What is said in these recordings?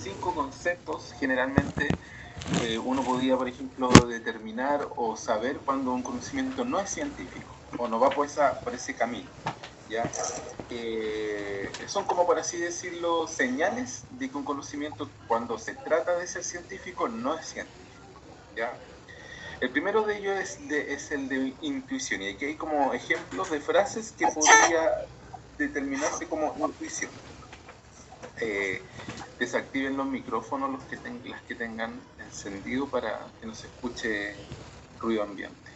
cinco conceptos generalmente uno podría, por ejemplo, determinar o saber cuando un conocimiento no es científico o no va por ese camino. ¿Ya? Son como, por así decirlo, señales de que un conocimiento, cuando se trata de ser científico, no es científico. ¿Ya? El primero de ellos es el de intuición, y aquí hay como ejemplos de frases que podría determinarse como intuición. Desactiven los micrófonos las que tengan encendido para que no se escuche ruido ambiente.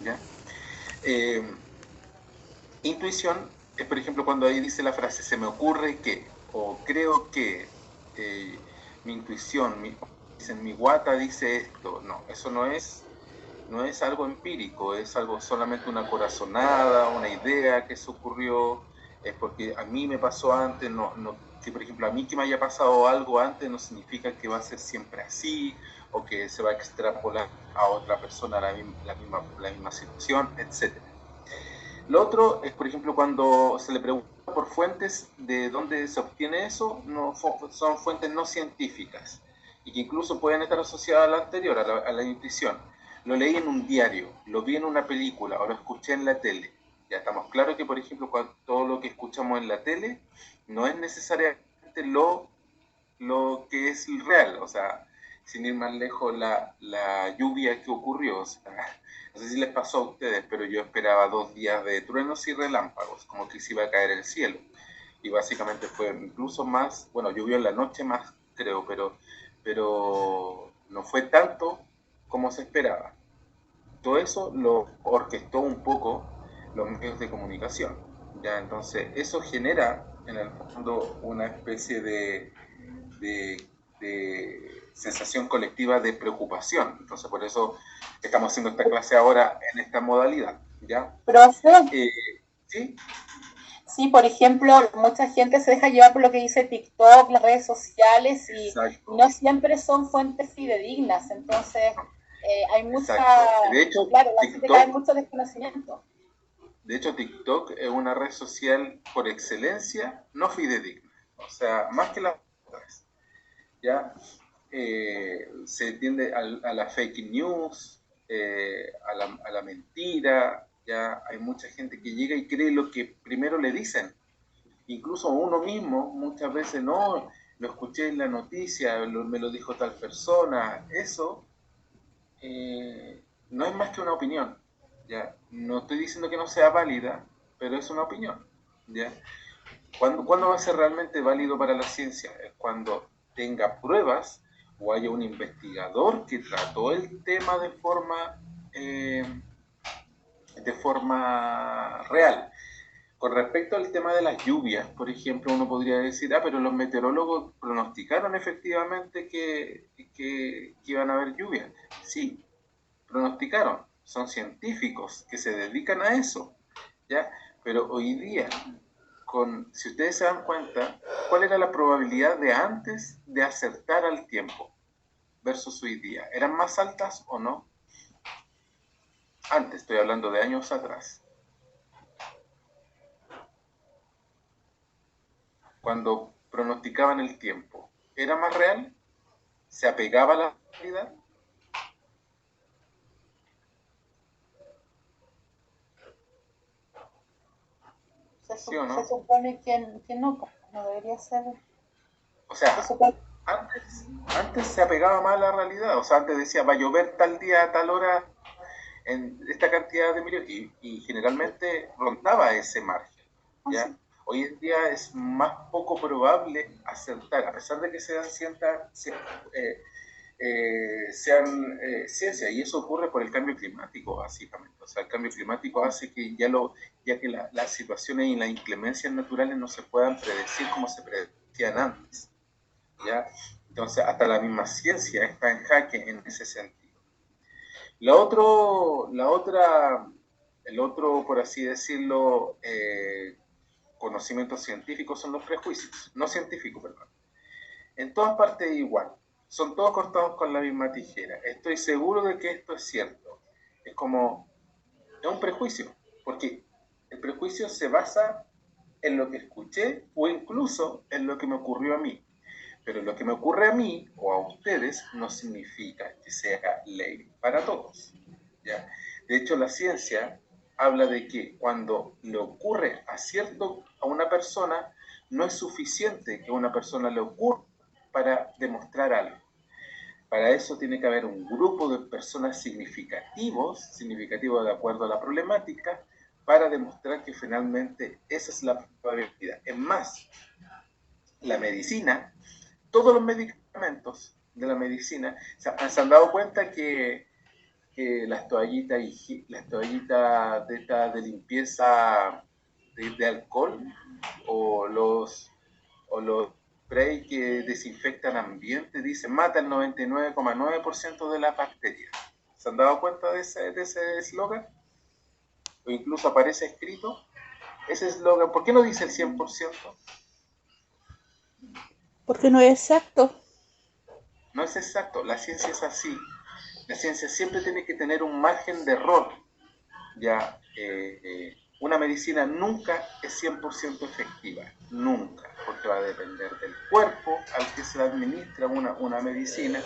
¿Ya? Intuición es, por ejemplo, cuando ahí dice la frase se me ocurre que, o creo que, mi intuición, mi guata dice esto. No, eso no es algo empírico, es algo solamente una corazonada, una idea que se ocurrió, es porque a mí me pasó antes, que por ejemplo a mí que me haya pasado algo antes no significa que va a ser siempre así, o que se va a extrapolar a otra persona la misma situación, etc. Lo otro es, por ejemplo, cuando se le pregunta por fuentes de dónde se obtiene eso, no, son fuentes no científicas y que incluso pueden estar asociadas a la anterior, a la intuición. Lo leí en un diario, lo vi en una película o lo escuché en la tele. Ya estamos claros que, por ejemplo, todo lo que escuchamos en la tele no es necesariamente lo que es real. O sea, sin ir más lejos, la lluvia que ocurrió, o sea, no sé si les pasó a ustedes, pero yo esperaba 2 días de truenos y relámpagos, como que se iba a caer el cielo. Y básicamente fue incluso más, bueno, llovió en la noche más, creo, pero no fue tanto como se esperaba. Todo eso lo orquestó un poco los medios de comunicación. ¿Ya? Entonces, eso genera en el fondo una especie de, de sensación colectiva de preocupación. Entonces, por eso estamos haciendo esta clase ahora en esta modalidad. ¿Ya? Profe, Eh, ¿Sí? sí, por ejemplo, mucha gente se deja llevar por lo que dice TikTok, las redes sociales y Exacto. no siempre son fuentes fidedignas. Entonces, hay mucha, Exacto. De hecho, claro, la gente cae en TikTok, mucho desconocimiento. TikTok es una red social por excelencia no fidedigna. O sea, más que las otras. ¿Ya? Se tiende a la fake news, a la mentira. Ya hay mucha gente que llega y cree lo que primero le dicen. Incluso uno mismo muchas veces no, lo escuché en la noticia, me lo dijo tal persona. Eso no es más que una opinión. ¿Ya? No estoy diciendo que no sea válida, pero es una opinión. ¿Ya? ¿Cuándo va a ser realmente válido para la ciencia? Es cuando tenga pruebas o haya un investigador que trató el tema de forma real. Con respecto al tema de las lluvias, por ejemplo, uno podría decir, pero los meteorólogos pronosticaron efectivamente que iban a haber lluvias. Sí, pronosticaron, son científicos que se dedican a eso, ¿ya? Pero hoy día, si ustedes se dan cuenta, ¿cuál era la probabilidad de antes de acertar al tiempo versus hoy día? ¿Eran más altas o no? Antes, estoy hablando de años atrás. Cuando pronosticaban el tiempo, ¿era más real? ¿Se apegaba a la realidad? ¿Sí o Se no? supone que no, pues, no debería ser. O Se sea, supone, antes se apegaba más a la realidad. O sea, antes decía, va a llover tal día, a tal hora, en esta cantidad de millones, y generalmente rondaba ese margen. ¿Ya? Hoy en día es más poco probable acertar, a pesar de que sean ciencia, y eso ocurre por el cambio climático, básicamente. O sea, el cambio climático hace que ya que las situaciones y las inclemencias naturales no se puedan predecir como se predecían antes. ¿Ya? Entonces, hasta la misma ciencia está en jaque en ese sentido. La otra, el otro, por así decirlo, conocimientos científicos son los prejuicios, no científicos, perdón. En todas partes igual, son todos cortados con la misma tijera. Estoy seguro de que esto es cierto. Es como, es un prejuicio, porque el prejuicio se basa en lo que escuché o incluso en lo que me ocurrió a mí. Pero lo que me ocurre a mí o a ustedes no significa que sea ley para todos, ¿ya? De hecho, la ciencia habla de que cuando le ocurre a una persona, no es suficiente que a una persona le ocurra para demostrar algo. Para eso tiene que haber un grupo de personas significativos de acuerdo a la problemática, para demostrar que finalmente esa es la probabilidad. Es más, la medicina, todos los medicamentos de la medicina, se han dado cuenta que las toallitas de limpieza de alcohol o los spray que desinfectan ambiente, dicen mata el 99,9% de las bacterias. ¿Se han dado cuenta de ese eslogan? O incluso aparece escrito ese eslogan. ¿Por qué no dice el 100%? Porque no es exacto. No es exacto, la ciencia es así. La ciencia siempre tiene que tener un margen de error. Ya, una medicina nunca es 100% efectiva, nunca, porque va a depender del cuerpo al que se administra una medicina,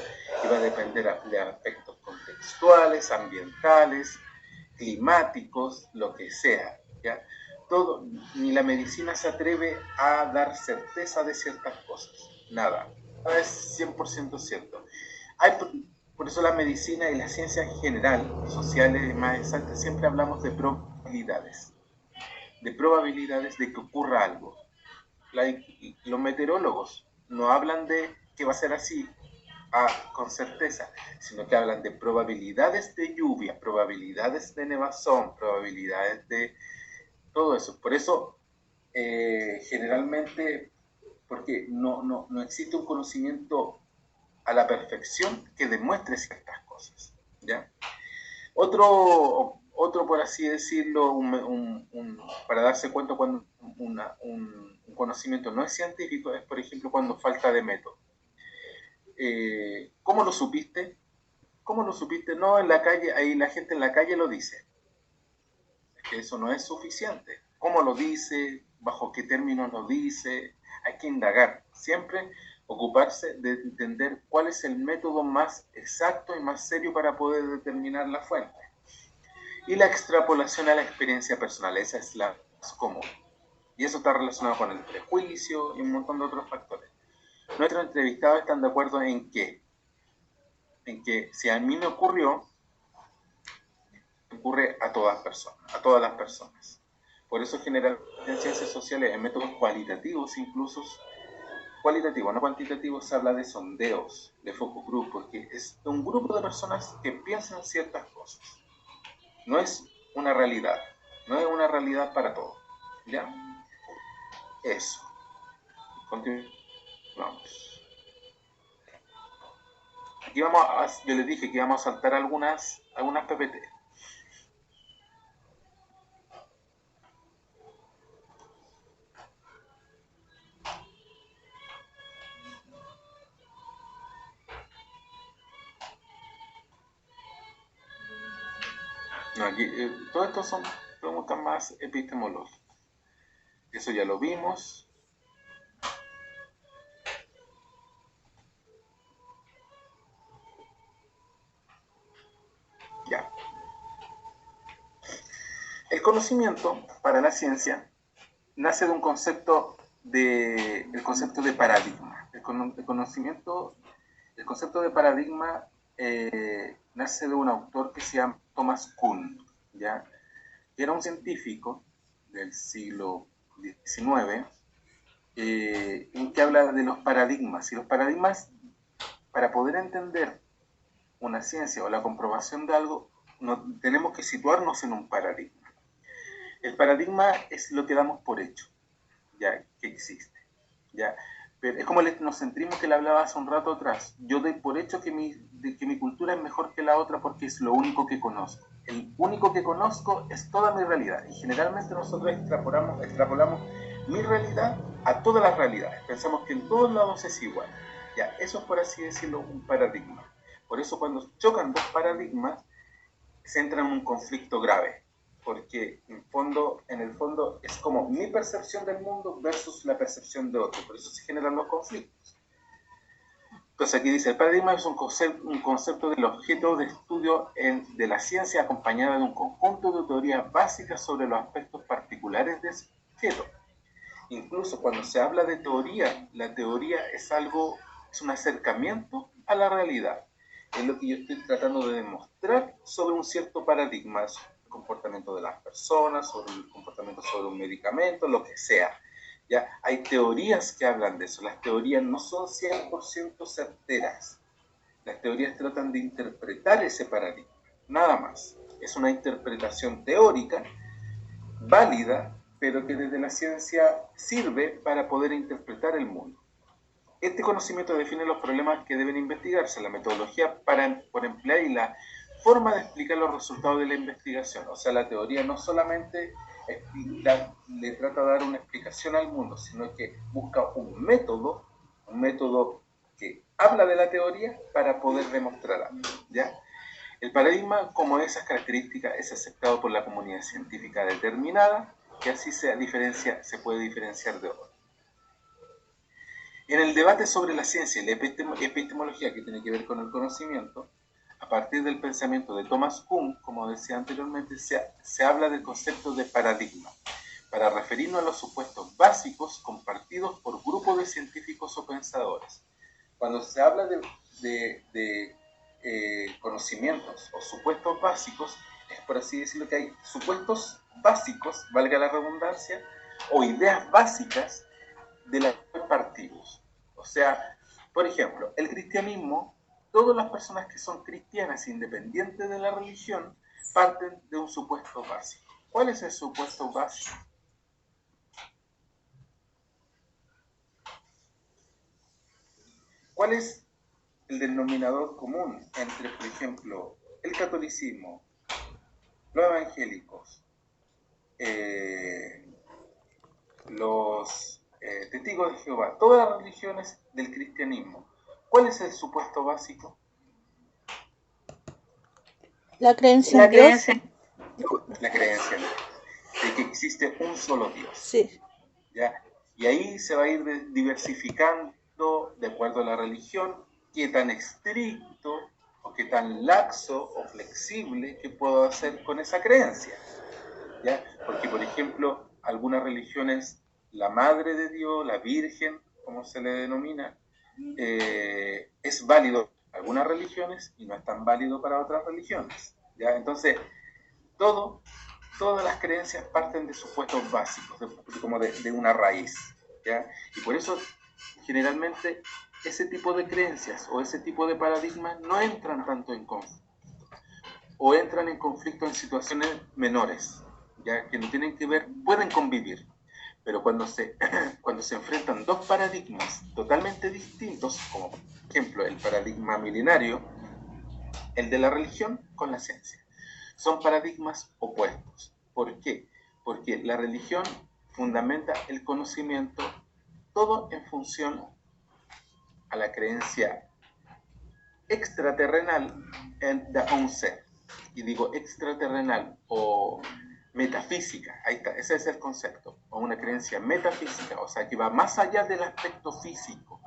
y va a depender de aspectos contextuales, ambientales, climáticos, lo que sea, ¿ya? Todo, ni la medicina se atreve a dar certeza de ciertas cosas, nada es 100% cierto. Por eso la medicina y la ciencia en general, sociales y más exactas, siempre hablamos de probabilidades de que ocurra algo. Los meteorólogos no hablan de que va a ser así con certeza, sino que hablan de probabilidades de lluvia, probabilidades de nevazón, probabilidades de todo eso. Por eso, generalmente, porque no existe un conocimiento a la perfección que demuestre ciertas cosas, ¿ya? Otro, por así decirlo, para darse cuenta cuando un conocimiento no es científico, es, por ejemplo, cuando falta de método. ¿Cómo lo supiste? ¿Cómo lo supiste? No, en la calle, ahí la gente en la calle lo dice. Es que eso no es suficiente. ¿Cómo lo dice? ¿Bajo qué términos lo dice? Hay que indagar. Siempre ocuparse de entender cuál es el método más exacto y más serio para poder determinar la fuente. Y la extrapolación a la experiencia personal, esa es la más común. Y eso está relacionado con el prejuicio y un montón de otros factores. Nuestros entrevistados están de acuerdo en que si a mí me ocurre a todas las personas. Por eso generalmente en ciencias sociales, en métodos cualitativos incluso, cualitativo, no cuantitativo, se habla de sondeos, de focus group, porque es un grupo de personas que piensan ciertas cosas. No es una realidad para todos, ¿ya? Eso. Continuamos. Aquí yo les dije que íbamos a saltar algunas PPT. No, aquí, todo esto son preguntas más epistemológicas. Eso ya lo vimos. Ya. El conocimiento para la ciencia nace de un concepto de paradigma. El concepto de paradigma nace de un autor que se llama Thomas Kuhn, ¿ya? Que era un científico del siglo XIX, en que habla de los paradigmas. Y los paradigmas, para poder entender una ciencia o la comprobación de algo, tenemos que situarnos en un paradigma. El paradigma es lo que damos por hecho, ya, que existe, ya. Pero es como el etnocentrismo que le hablaba hace un rato atrás. Yo doy por hecho que mi cultura es mejor que la otra porque es lo único que conozco. El único que conozco es toda mi realidad. Y generalmente nosotros extrapolamos mi realidad a todas las realidades. Pensamos que en todos lados es igual. Ya, eso es, por así decirlo, un paradigma. Por eso cuando chocan dos paradigmas, se entra en un conflicto grave, porque en el fondo es como mi percepción del mundo versus la percepción de otro, por eso se generan los conflictos. Entonces aquí dice, el paradigma es un concepto del objeto de estudio de la ciencia acompañada de un conjunto de teorías básicas sobre los aspectos particulares de ese objeto. Incluso cuando se habla de teoría, la teoría es un acercamiento a la realidad. Es lo que yo estoy tratando de demostrar sobre un cierto paradigma, sobre el comportamiento de las personas, sobre el comportamiento sobre un medicamento, lo que sea. ¿Ya? Hay teorías que hablan de eso. Las teorías no son 100% certeras. Las teorías tratan de interpretar ese paradigma, nada más. Es una interpretación teórica, válida, pero que desde la ciencia sirve para poder interpretar el mundo. Este conocimiento define los problemas que deben investigarse, la metodología por emplear y la forma de explicar los resultados de la investigación. O sea, la teoría no solamente le trata de dar una explicación al mundo, sino que busca un método que habla de la teoría para poder demostrar algo, ¿ya? El paradigma, como esas características, es aceptado por la comunidad científica determinada, que así se puede diferenciar de otros. En el debate sobre la ciencia y la epistemología, que tiene que ver con el conocimiento, a partir del pensamiento de Thomas Kuhn, como decía anteriormente, se habla del concepto de paradigma, para referirnos a los supuestos básicos compartidos por grupos de científicos o pensadores. Cuando se habla de conocimientos o supuestos básicos, es por así decirlo que hay supuestos básicos, valga la redundancia, o ideas básicas de las que partimos. O sea, por ejemplo, el cristianismo, todas las personas que son cristianas independientes de la religión parten de un supuesto básico. ¿Cuál es el supuesto básico? ¿Cuál es el denominador común entre, por ejemplo, el catolicismo, los evangélicos, los testigos de Jehová, todas las religiones del cristianismo? ¿Cuál es el supuesto básico? La creencia en Dios. La creencia en Dios, de que existe un solo Dios. Sí. ¿Ya? Y ahí se va a ir diversificando de acuerdo a la religión, qué tan estricto o qué tan laxo o flexible que puedo hacer con esa creencia. ¿Ya? Porque, por ejemplo, algunas religiones, la Madre de Dios, la Virgen, como se le denomina, es válido para algunas religiones y no es tan válido para otras religiones. ¿Ya? Entonces, todas las creencias parten de supuestos básicos, como de una raíz, ¿ya? Y por eso, generalmente, ese tipo de creencias o ese tipo de paradigmas no entran tanto en conflicto, o entran en conflicto en situaciones menores, ya que no tienen que ver, pueden convivir, pero cuando se enfrentan dos paradigmas totalmente distintos, como por ejemplo el paradigma milenario, el de la religión con la ciencia, son paradigmas opuestos. ¿Por qué? Porque la religión fundamenta el conocimiento todo en función a la creencia extraterrenal de un ser. Y digo extraterrenal o metafísica, ahí está, ese es el concepto, o una creencia metafísica, o sea, que va más allá del aspecto físico,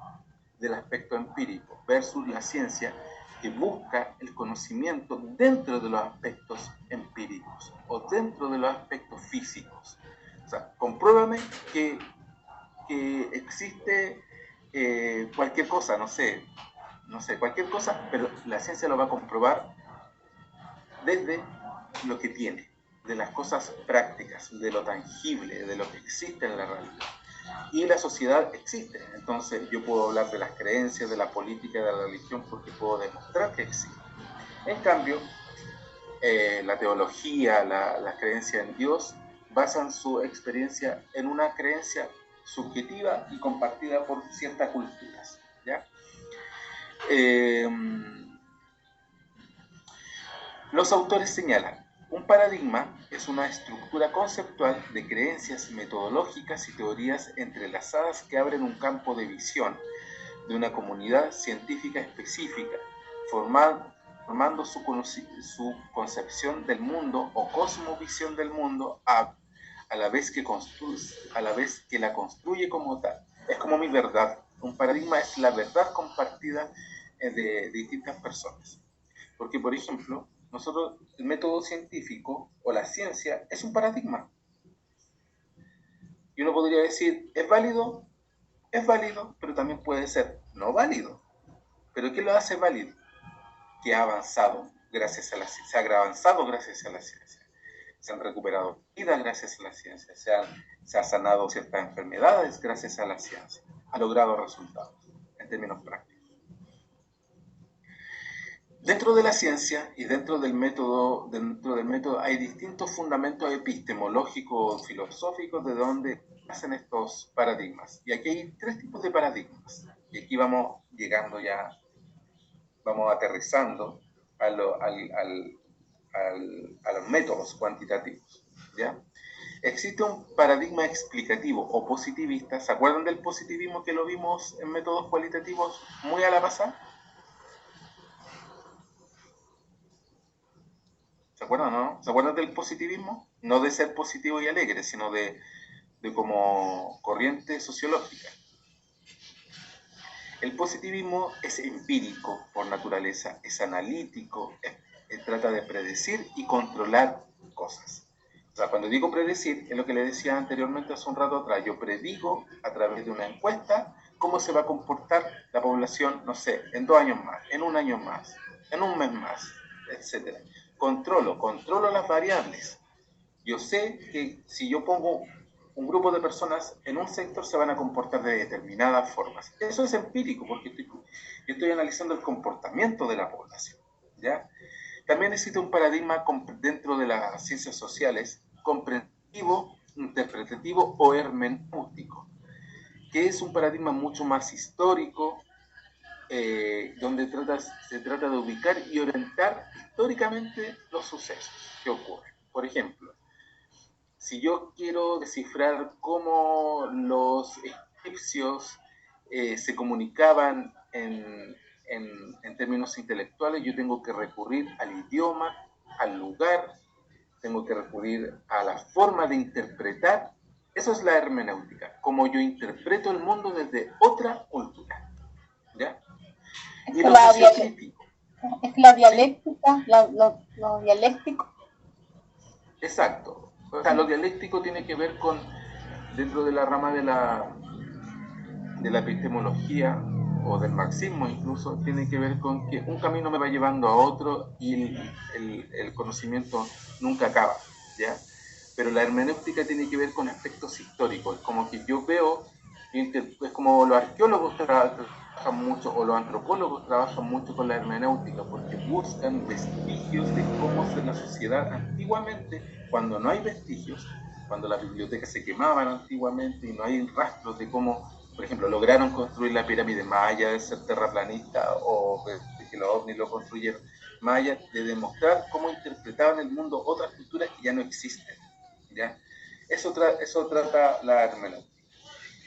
del aspecto empírico, versus la ciencia, que busca el conocimiento dentro de los aspectos empíricos o dentro de los aspectos físicos. O sea, compruébame que existe cualquier cosa, no sé, cualquier cosa, pero la ciencia lo va a comprobar desde lo que tiene, de las cosas prácticas, de lo tangible, de lo que existe en la realidad. Y la sociedad existe, entonces yo puedo hablar de las creencias, de la política, de la religión, porque puedo demostrar que existe. En cambio, la teología, la creencia en Dios, basan su experiencia en una creencia subjetiva y compartida por ciertas culturas, ¿ya? Los autores señalan, un paradigma es una estructura conceptual de creencias metodológicas y teorías entrelazadas que abren un campo de visión de una comunidad científica específica, formando su concepción del mundo o cosmovisión del mundo a la vez que la construye como tal. Es como mi verdad, Un paradigma es la verdad compartida de distintas personas. Porque, por ejemplo, nosotros, el método científico o la ciencia es un paradigma. Y uno podría decir, ¿es válido? Es válido, pero también puede ser no válido. ¿Pero qué lo hace válido? Que ha avanzado gracias a la ciencia, se ha avanzado gracias a la ciencia. Se han recuperado vidas gracias a la ciencia, se ha sanado ciertas enfermedades gracias a la ciencia, ha logrado resultados en términos prácticos. Dentro de la ciencia y dentro del método hay distintos fundamentos epistemológicos, filosóficos, de donde hacen estos paradigmas. Y aquí hay 3 tipos de paradigmas. Y aquí vamos llegando ya, vamos aterrizando a los métodos cuantitativos, ¿ya? Existe un paradigma explicativo o positivista. ¿Se acuerdan del positivismo que lo vimos en métodos cualitativos muy a la pasada? ¿Se acuerdan, no? ¿Se acuerdan del positivismo? No de ser positivo y alegre, sino de como corriente sociológica. El positivismo es empírico por naturaleza, es analítico, trata de predecir y controlar cosas. O sea, cuando digo predecir, es lo que le decía anteriormente hace un rato atrás. Yo predigo a través de una encuesta cómo se va a comportar la población, no sé, en 2 años más, en 1 año más, en 1 mes más, etc. Controlo las variables. Yo sé que si yo pongo un grupo de personas en un sector se van a comportar de determinadas formas. Eso es empírico, porque yo estoy analizando el comportamiento de la población, ¿ya? También existe un paradigma dentro de las ciencias sociales, comprensivo, interpretativo o hermenéutico, que es un paradigma mucho más histórico, donde se trata de ubicar y orientar históricamente los sucesos que ocurren. Por ejemplo, si yo quiero descifrar cómo los egipcios se comunicaban en términos intelectuales, yo tengo que recurrir al idioma, al lugar, tengo que recurrir a la forma de interpretar. Eso es la hermenéutica, como yo interpreto el mundo desde otra cultura, ¿ya? Y lo sociocrítico. Es la dialéctica, ¿sí? Lo dialéctico. Exacto. O sea, lo dialéctico tiene que ver con, dentro de la rama de la epistemología o del marxismo incluso, tiene que ver con que un camino me va llevando a otro y el conocimiento nunca acaba, ¿ya? Pero la hermenéutica tiene que ver con aspectos históricos, como que yo veo, es como los arqueólogos trabajan mucho, o los antropólogos trabajan mucho con la hermenéutica, porque buscan vestigios de cómo fue la sociedad antiguamente, cuando no hay vestigios, cuando las bibliotecas se quemaban antiguamente y no hay rastros de cómo, por ejemplo, lograron construir la pirámide maya, de ser terraplanista, o que los ovnis lo construyeron, maya, de demostrar cómo interpretaban el mundo otras culturas que ya no existen, ¿ya? Eso trata la hermenéutica.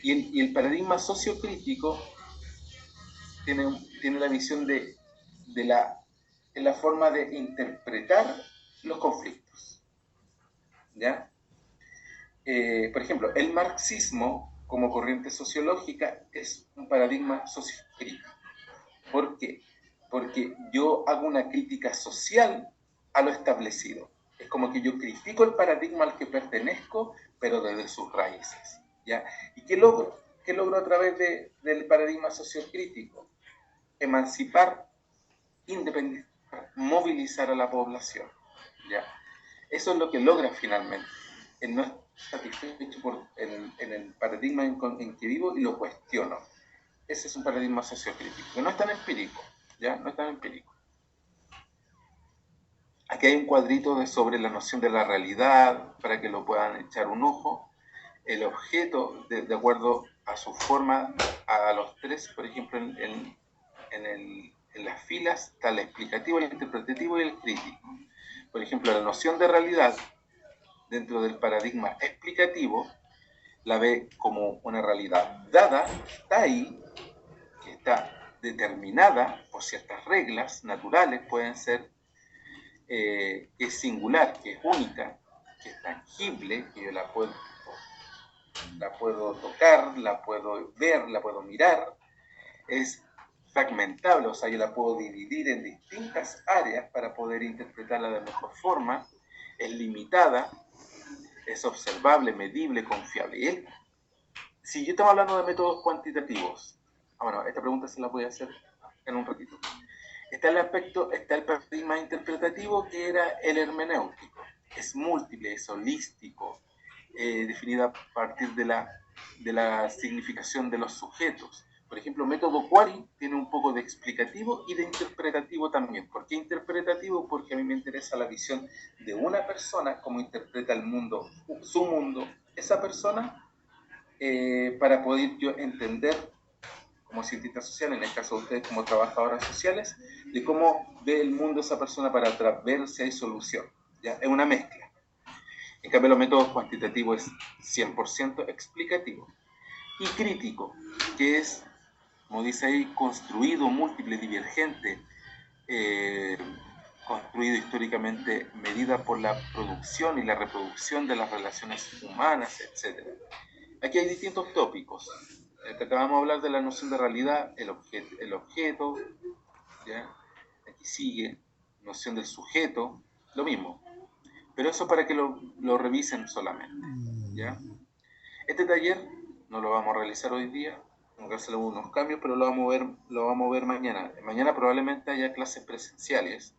Y el paradigma sociocrítico tiene la visión de la forma de interpretar los conflictos, ¿ya? Por ejemplo, el marxismo como corriente sociológica es un paradigma sociocrítico. ¿Por qué? Porque yo hago una crítica social a lo establecido. Es como que yo critico el paradigma al que pertenezco, pero desde sus raíces, ¿ya? ¿Y qué logro? ¿Qué logro a través del paradigma sociocrítico? Emancipar, independizar, movilizar a la población, ¿ya? Eso es lo que logra finalmente. El no estar satisfecho en el paradigma en que vivo y lo cuestiono. Ese es un paradigma sociocrítico, que no es tan empírico, ¿ya? No es tan empírico. Aquí hay un cuadrito sobre la noción de la realidad, para que lo puedan echar un ojo. El objeto, de acuerdo a su forma, a los 3, por ejemplo, en las filas está el explicativo, el interpretativo y el crítico. Por ejemplo, la noción de realidad dentro del paradigma explicativo la ve como una realidad dada, está ahí, que está determinada por ciertas reglas naturales, pueden ser, que es singular, que es única, que es tangible, que yo la puedo tocar, la puedo ver, la puedo mirar, es fragmentable, o sea, yo la puedo dividir en distintas áreas para poder interpretarla de mejor forma, es limitada, es observable, medible, confiable. Y si yo estamos hablando de métodos cuantitativos, bueno, esta pregunta se la voy a hacer en un ratito. Está el paradigma interpretativo, que era el hermenéutico. Es múltiple, es holístico, definido a partir de la significación de los sujetos. Por ejemplo, método Quarry tiene un poco de explicativo y de interpretativo también. ¿Por qué interpretativo? Porque a mí me interesa la visión de una persona, cómo interpreta el mundo, su mundo, esa persona, para poder yo entender, como cientista social, en el caso de ustedes como trabajadoras sociales, de cómo ve el mundo esa persona para ver si hay solución. ¿Ya? Es una mezcla. En cambio, los métodos cuantitativos es 100% explicativo. Y crítico, que es, como dice ahí, construido, múltiple, divergente, construido históricamente, medida por la producción y la reproducción de las relaciones humanas, etc. Aquí hay distintos tópicos. Acabamos de hablar de la noción de realidad, el objeto, ¿ya? Aquí sigue, noción del sujeto, lo mismo. Pero eso para que lo revisen solamente, ¿ya? Este taller no lo vamos a realizar hoy día, vamos a hacer algunos cambios, pero lo vamos a ver mañana. Mañana probablemente haya clases presenciales,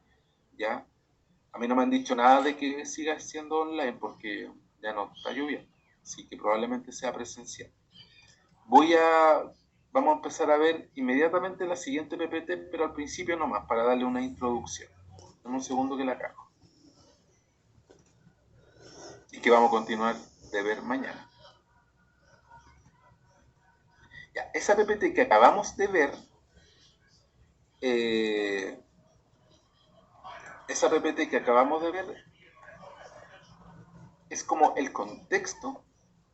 ¿ya? A mí no me han dicho nada de que siga siendo online porque ya no está lloviendo, así que probablemente sea presencial. Vamos a empezar a ver inmediatamente la siguiente PPT, pero al principio nomás, para darle una introducción. En un segundo que la cago. Y que vamos a continuar de ver mañana. Ya, esa PPT que acabamos de ver, es como el contexto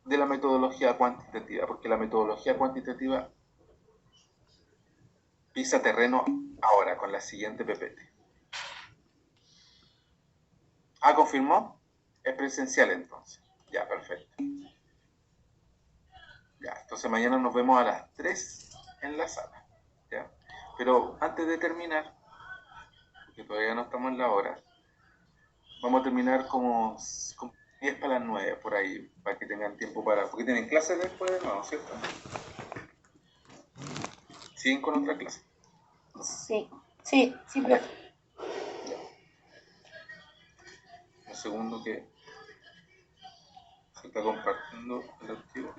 de la metodología cuantitativa, porque la metodología cuantitativa pisa terreno ahora con la siguiente PPT. Ah, ¿confirmó? Es presencial entonces. Ya, perfecto. Ya, entonces mañana nos vemos a las 3 en la sala. ¿Ya? Pero antes de terminar, porque todavía no estamos en la hora, vamos a terminar como 10 para las 9 por ahí, para que tengan tiempo porque tienen clases después de nuevo, ¿cierto? ¿Siguen con otra clase? Sí, pero... Un segundo que se está compartiendo el archivo.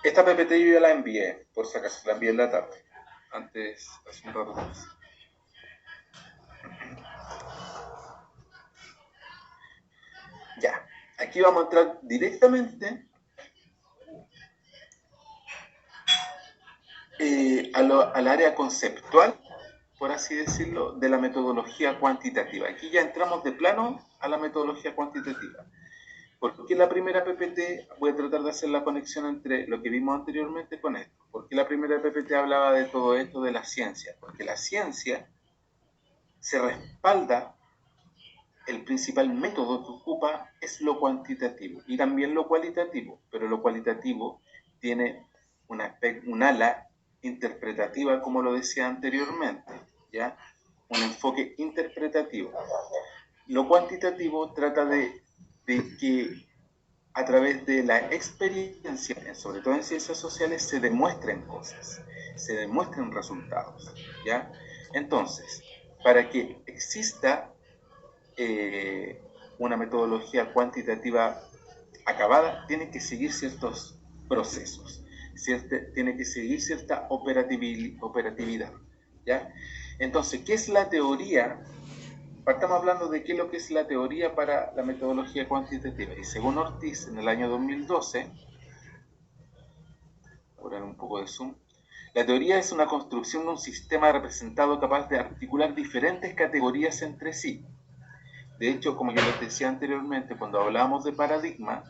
Esta PPT yo ya la envié, por si acaso, la envié en la tarde, hace un rato más. Ya, aquí vamos a entrar directamente al área conceptual, por así decirlo, de la metodología cuantitativa. Aquí ya entramos de plano a la metodología cuantitativa. Porque la primera PPT, voy a tratar de hacer la conexión entre lo que vimos anteriormente con esto. Porque la primera PPT hablaba de todo esto de la ciencia. Porque la ciencia se respalda, el principal método que ocupa es lo cuantitativo y también lo cualitativo. Pero lo cualitativo tiene un ala interpretativa, como lo decía anteriormente, ¿ya? Un enfoque interpretativo. Lo cuantitativo trata de que a través de la experiencia, sobre todo en ciencias sociales, se demuestren cosas, se demuestren resultados, ¿ya? Entonces, para que exista una metodología cuantitativa acabada, tiene que seguir ciertos procesos, tiene que seguir cierta operatividad, ¿ya? Entonces, ¿qué es la teoría? Partamos hablando de qué es lo que es la teoría para la metodología cuantitativa. Y según Ortiz, en el año 2012, voy a poner un poco de zoom, la teoría es una construcción de un sistema representado capaz de articular diferentes categorías entre sí. De hecho, como yo les decía anteriormente, cuando hablábamos de paradigma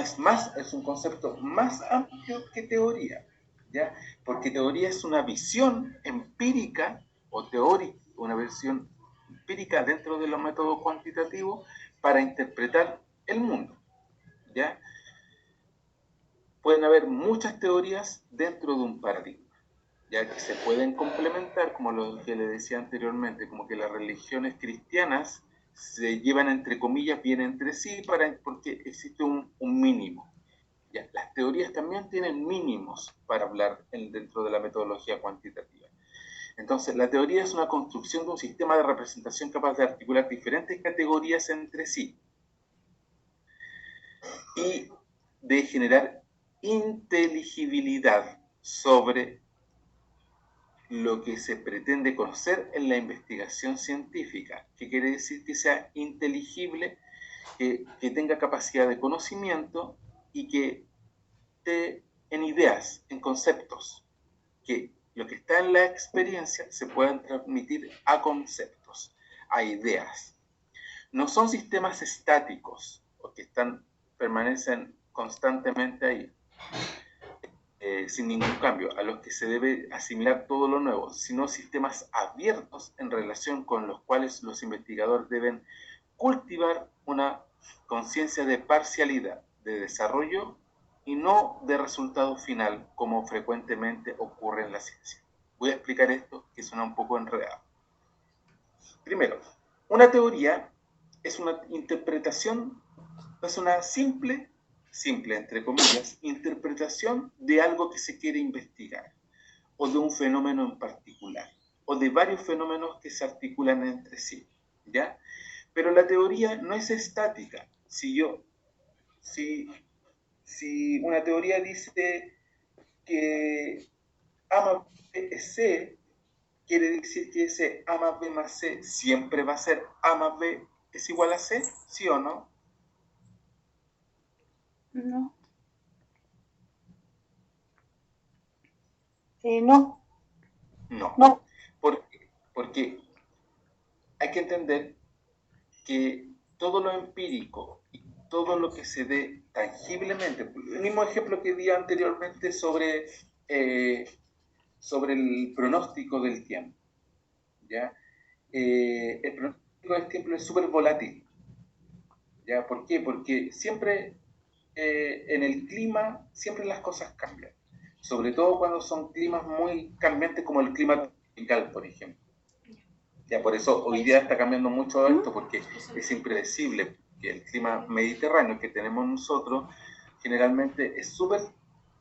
es un concepto más amplio que teoría, ¿ya? Porque teoría es una visión empírica o teórica, una visión empírica dentro de los métodos cuantitativos para interpretar el mundo, ¿ya? Pueden haber muchas teorías dentro de un paradigma, ya que se pueden complementar, como lo que le decía anteriormente, como que las religiones cristianas se llevan entre comillas bien entre sí porque existe un mínimo. Ya, las teorías también tienen mínimos para hablar dentro de la metodología cuantitativa. Entonces, la teoría es una construcción de un sistema de representación capaz de articular diferentes categorías entre sí y de generar inteligibilidad sobre lo que se pretende conocer en la investigación científica, que quiere decir que sea inteligible, que tenga capacidad de conocimiento y que esté en ideas, en conceptos, que lo que está en la experiencia se puedan transmitir a conceptos, a ideas. No son sistemas estáticos, porque permanecen constantemente ahí, sin ningún cambio, a los que se debe asimilar todo lo nuevo, sino sistemas abiertos en relación con los cuales los investigadores deben cultivar una conciencia de parcialidad, de desarrollo y no de resultado final, como frecuentemente ocurre en la ciencia. Voy a explicar esto, que suena un poco enredado. Primero, una teoría es una interpretación, es una simple entre comillas, interpretación de algo que se quiere investigar, o de un fenómeno en particular, o de varios fenómenos que se articulan entre sí, ¿ya? Pero la teoría no es estática. Si una teoría dice que A más B es C, quiere decir que ese A más B más C siempre va a ser A más B es igual a C, ¿sí o no? No. No. No. Porque hay que entender que todo lo empírico y todo lo que se ve tangiblemente, el mismo ejemplo que di anteriormente sobre el pronóstico del tiempo, ¿ya? El pronóstico del tiempo es súper volátil, ¿ya? ¿Por qué? Porque siempre en el clima, siempre las cosas cambian, sobre todo cuando son climas muy cambiantes como el clima tropical, por ejemplo. Ya por eso hoy día está cambiando mucho esto, porque es impredecible que el clima mediterráneo que tenemos nosotros generalmente es súper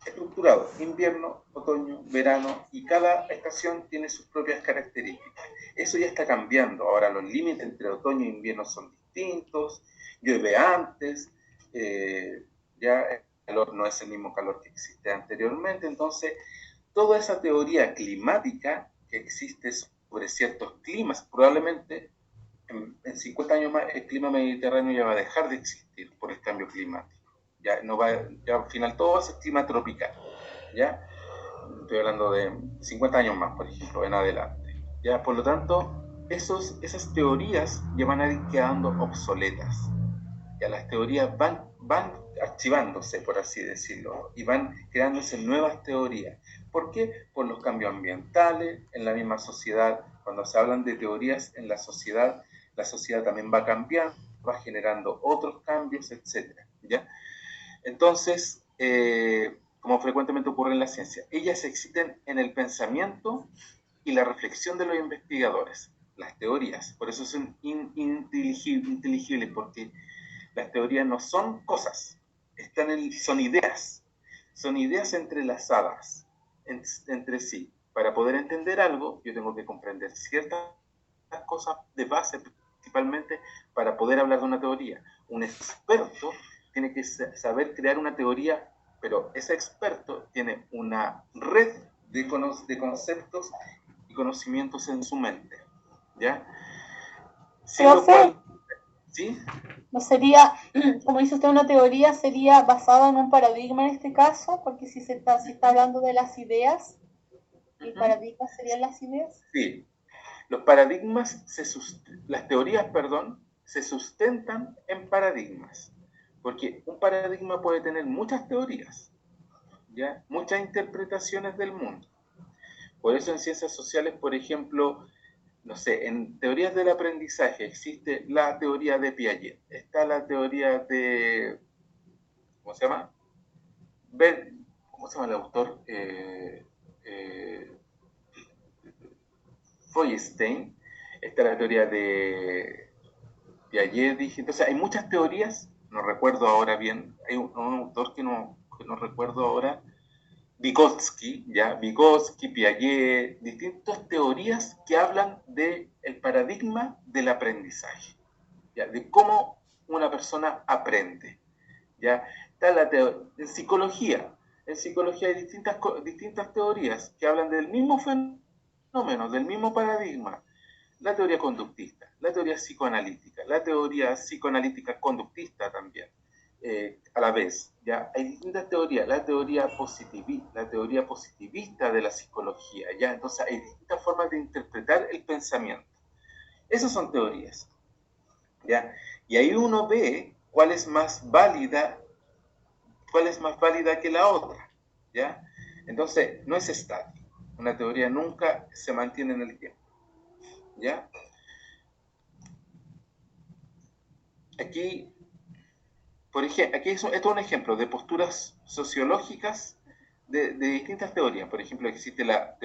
estructurado, invierno, otoño, verano, y cada estación tiene sus propias características. Eso ya está cambiando. Ahora los límites entre otoño e invierno son distintos, llueve antes, ya el calor no es el mismo calor que existe anteriormente. Entonces, toda esa teoría climática que existe sobre ciertos climas, probablemente en 50 años más el clima mediterráneo ya va a dejar de existir por el cambio climático. Ya al final todo va a ser clima tropical, ¿ya? Estoy hablando de 50 años más, por ejemplo, en adelante. ¿Ya? Por lo tanto, esas teorías ya van a ir quedando obsoletas. Ya las teorías van archivándose, por así decirlo, y van creándose nuevas teorías. ¿Por qué? Por los cambios ambientales en la misma sociedad. Cuando se hablan de teorías en la sociedad también va cambiando, va generando otros cambios, etc. ¿Ya? Entonces, como frecuentemente ocurre en la ciencia, ellas existen en el pensamiento y la reflexión de los investigadores, las teorías. Por eso son inteligibles, porque las teorías no son cosas, son ideas entrelazadas entre sí. Para poder entender algo, yo tengo que comprender ciertas cosas de base, principalmente para poder hablar de una teoría. Un experto tiene que saber crear una teoría, pero ese experto tiene una red de conceptos y conocimientos en su mente, ¿ya? Sin lo cual, ¿sí? ¿No sería, como dice usted, una teoría, sería basada en un paradigma en este caso? Porque si se está hablando de las ideas, ¿el paradigma serían las ideas? Sí. Los paradigmas, las teorías, se sustentan en paradigmas. Porque un paradigma puede tener muchas teorías, ¿ya? Muchas interpretaciones del mundo. Por eso en ciencias sociales, por ejemplo, no sé, en teorías del aprendizaje existe la teoría de Piaget, está la teoría de, ¿cómo se llama? ¿Cómo se llama el autor? Feuerstein, está la teoría de Piaget, dije. Entonces hay muchas teorías, no recuerdo ahora bien, hay un autor que no recuerdo ahora, Vygotsky, Piaget, distintas teorías que hablan del paradigma del aprendizaje, ¿ya? De cómo una persona aprende, ¿ya? Está en psicología hay distintas teorías que hablan del mismo fenómeno, del mismo paradigma. La teoría conductista, la teoría psicoanalítica, la teoría psicoanalítica conductista también. A la vez, ya hay distintas teorías, la teoría positivista de la psicología, ya. Entonces hay distintas formas de interpretar el pensamiento. Esas son teorías, ya. Y ahí uno ve cuál es más válida que la otra, ya. Entonces no es estático, una teoría nunca se mantiene en el tiempo, ya. Aquí, por ejemplo, esto es un ejemplo de posturas sociológicas de distintas teorías. Por ejemplo, existe la teoría